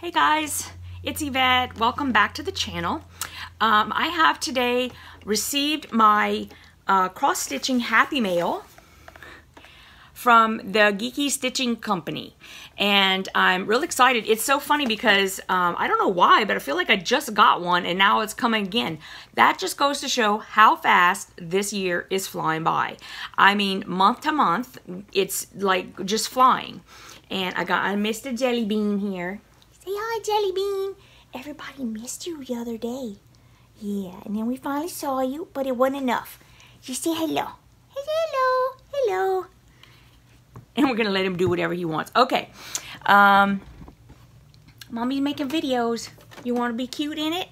Hey guys, it's Yvette. Welcome back to the channel. I have today received my cross-stitching Happy Mail from the Geeky Stitching Company, and I'm real excited. It's so funny because I don't know why, but I feel like I just got one and now it's coming again. That just goes to show how fast this year is flying by. I mean, month to month, it's like just flying. And I missed a jelly bean here. Say hi, Jelly Bean. Everybody missed you the other day. Yeah, and then we finally saw you, but it wasn't enough. Just say hello. Hello, hello. And we're going to let him do whatever he wants. Okay. Mommy's making videos. You want to be cute in it?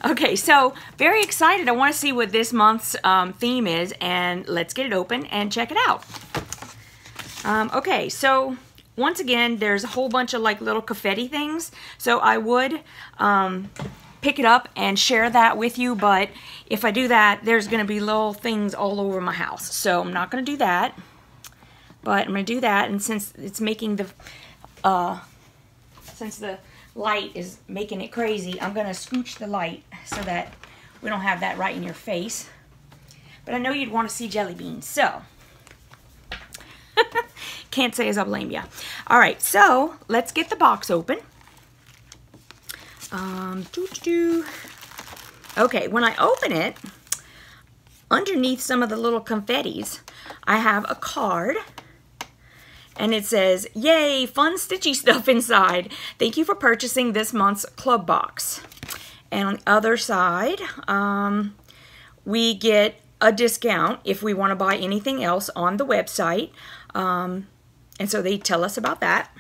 Okay, so very excited. I want to see what this month's theme is, and let's get it open and check it out. Okay, so once again, there's a whole bunch of like little confetti things. So I would pick it up and share that with you, but if I do that, there's going to be little things all over my house. So I'm not going to do that, but I'm going to do that. And since it's making the, since the light is making it crazy, I'm going to scooch the light so that we don't have that right in your face. But I know you'd want to see jelly beans, so can't say as I blame you. All right, so let's get the box open. Okay, when I open it, underneath some of the little confettis, I have a card, and it says, "Yay, fun stitchy stuff inside. Thank you for purchasing this month's club box." And on the other side, we get a discount if we want to buy anything else on the website. And so they tell us about that.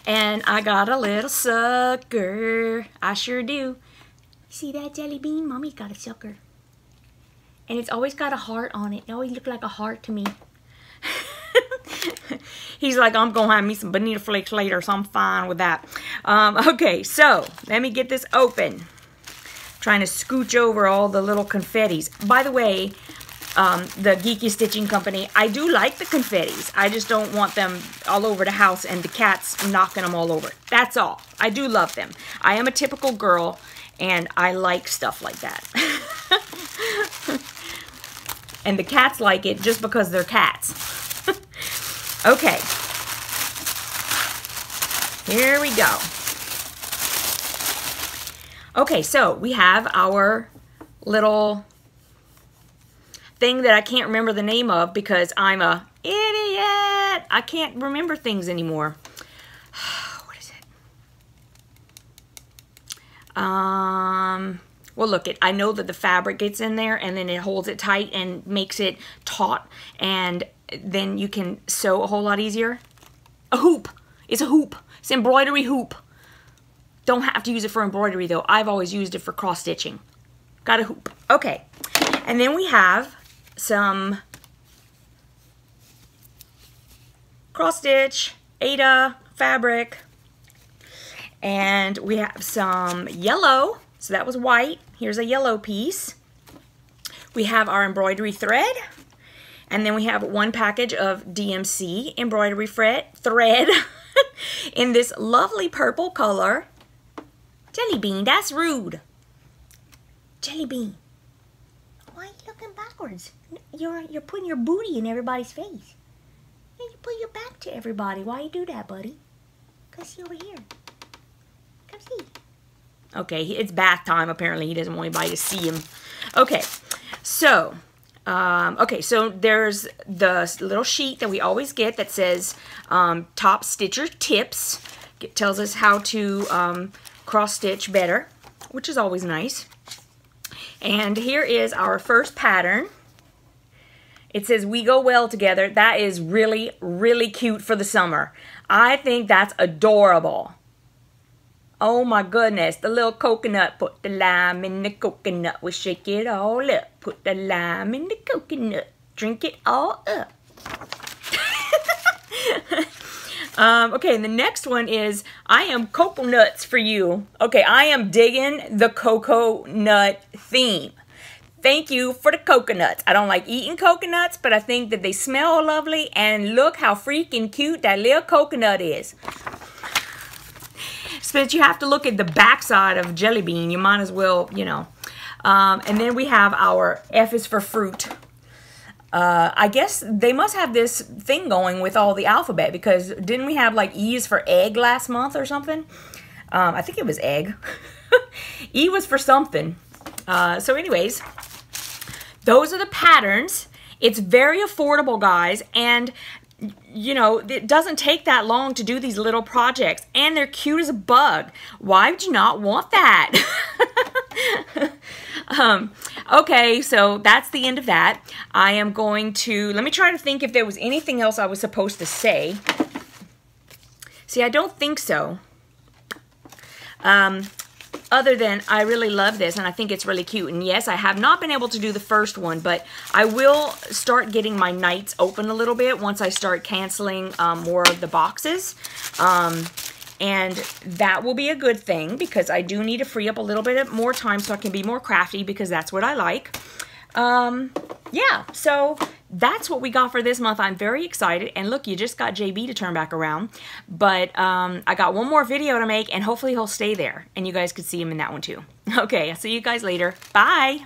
And I got a little sucker. I sure do. See that, Jelly Bean? Mommy's got a sucker. And it's always got a heart on it. It always looks like a heart to me. He's like, I'm going to have me some bonita flakes later, so I'm fine with that. Okay, so let me get this open. Trying to scooch over all the little confettis. By the way, the Geeky Stitching Company, I do like the confettis. I just don't want them all over the house and the cats knocking them all over. That's all. I do love them. I am a typical girl, and I like stuff like that. And the cats like it just because they're cats. Okay. Here we go. Okay, so we have our little thing that I can't remember the name of because I'm a idiot. I can't remember things anymore. What is it? Well, look, I know that the fabric gets in there and then it holds it tight and makes it taut, and then you can sew a whole lot easier. A hoop. It's a hoop. It's an embroidery hoop. Don't have to use it for embroidery though. I've always used it for cross stitching. Got a hoop. Okay. And then we have some cross stitch, Ada fabric, and we have some yellow. So that was white. Here's a yellow piece. We have our embroidery thread, and then we have one package of DMC embroidery thread in this lovely purple color. Jelly Bean, that's rude. Jelly Bean, why are you looking backwards? You're putting your booty in everybody's face. And you put your back to everybody. Why you do that, buddy? Come see over here. Come see. Okay, it's bath time. Apparently, he doesn't want anybody to see him. Okay, so so there's the little sheet that we always get that says Top Stitcher Tips. It tells us how to cross stitch better, which is always nice. And here is our first pattern. It says, "We go well together." That is really, really cute for the summer. I think that's adorable. Oh my goodness, the little coconut. Put the lime in the coconut. We'll shake it all up. Put the lime in the coconut. Drink it all up. Okay, and the next one is, "I am coconuts for you." Okay, I am digging the coconut theme. Thank you for the coconuts. I don't like eating coconuts, but I think that they smell lovely, and look how freaking cute that little coconut is. Since you have to look at the backside of Jelly Bean, you might as well, you know. And then we have our F is for fruit. I guess they must have this thing going with all the alphabet, because didn't we have like E is for egg last month or something? I think it was egg. E was for something. So anyways, those are the patterns. It's very affordable, guys, and you know, it doesn't take that long to do these little projects, and they're cute as a bug. Why would you not want that? Okay, so that's the end of that. I am going to, let me try to think if there was anything else I was supposed to say. See, I don't think so. Other than I really love this and I think it's really cute. And yes, I have not been able to do the first one, but I will start getting my nights open a little bit once I start canceling more of the boxes. And that will be a good thing, because I do need to free up a little bit more time so I can be more crafty, because that's what I like. Yeah, so that's what we got for this month. I'm very excited. And look, you just got JB to turn back around. But I got one more video to make, and hopefully he'll stay there. And you guys could see him in that one too. Okay, I'll see you guys later. Bye!